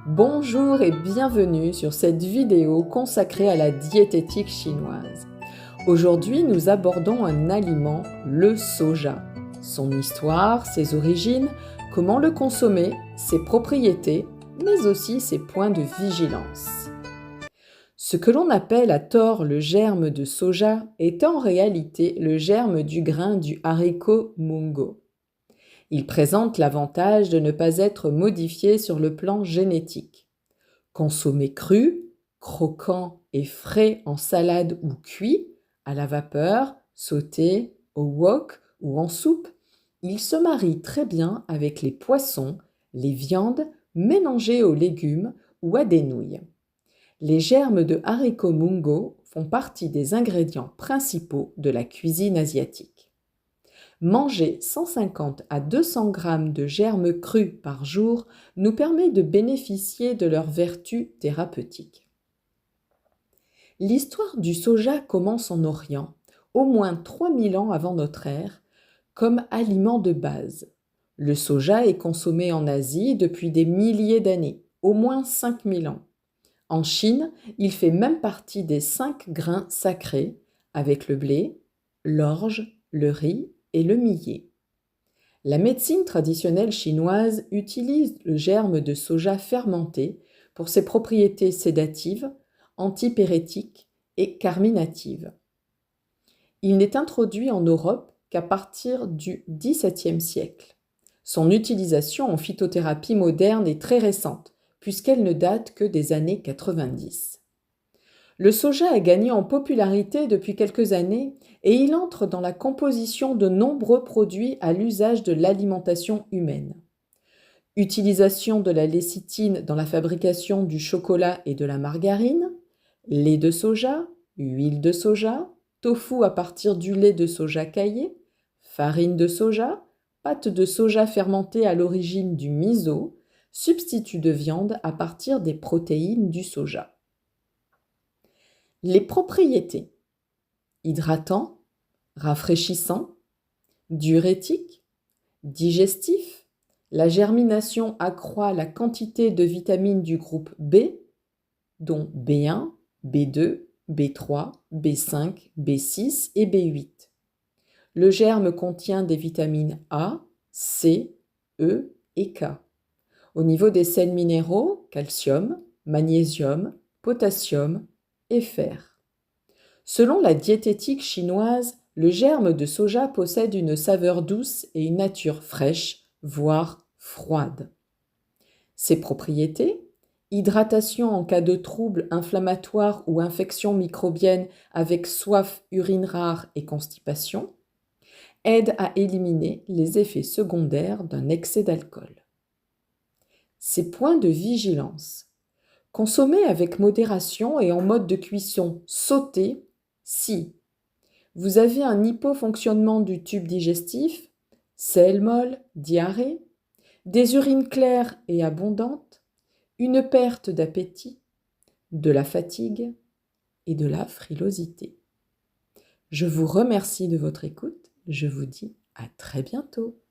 Bonjour et bienvenue sur cette vidéo consacrée à la diététique chinoise. Aujourd'hui, nous abordons un aliment, le soja. Son histoire, ses origines, comment le consommer, ses propriétés, mais aussi ses points de vigilance. Ce que l'on appelle à tort le germe de soja est en réalité le germe du grain du haricot mungo. Il présente l'avantage de ne pas être modifié sur le plan génétique. Consommé cru, croquant et frais en salade ou cuit, à la vapeur, sauté, au wok ou en soupe, il se marie très bien avec les poissons, les viandes, mélangées aux légumes ou à des nouilles. Les germes de haricot mungo font partie des ingrédients principaux de la cuisine asiatique. Manger 150 à 200 grammes de germes crus par jour nous permet de bénéficier de leurs vertus thérapeutiques. L'histoire du soja commence en Orient, au moins 3000 ans avant notre ère, comme aliment de base. Le soja est consommé en Asie depuis des milliers d'années, au moins 5000 ans. En Chine, il fait même partie des 5 grains sacrés, avec le blé, l'orge, le riz et le millet. La médecine traditionnelle chinoise utilise le germe de soja fermenté pour ses propriétés sédatives, antipyrétiques et carminatives. Il n'est introduit en Europe qu'à partir du XVIIe siècle. Son utilisation en phytothérapie moderne est très récente, puisqu'elle ne date que des années 90. Le soja a gagné en popularité depuis quelques années et il entre dans la composition de nombreux produits à l'usage de l'alimentation humaine. Utilisation de la lécithine dans la fabrication du chocolat et de la margarine, lait de soja, huile de soja, tofu à partir du lait de soja caillé, farine de soja, pâte de soja fermentée à l'origine du miso, substitut de viande à partir des protéines du soja. Les propriétés: hydratant, rafraîchissant, diurétique, digestif. La germination accroît la quantité de vitamines du groupe B, dont B1, B2, B3, B5, B6 et B8. Le germe contient des vitamines A, C, E et K. Au niveau des sels minéraux, calcium, magnésium, potassium et fer. Selon la diététique chinoise, le germe de soja possède une saveur douce et une nature fraîche, voire froide. Ses propriétés: hydratation en cas de troubles inflammatoires ou infections microbiennes avec soif, urine rare et constipation, aide à éliminer les effets secondaires d'un excès d'alcool. Ses points de vigilance: consommer avec modération et en mode de cuisson sauté si vous avez un hypofonctionnement du tube digestif, selle molle, diarrhée, des urines claires et abondantes, une perte d'appétit, de la fatigue et de la frilosité. Je vous remercie de votre écoute. Je vous dis à très bientôt.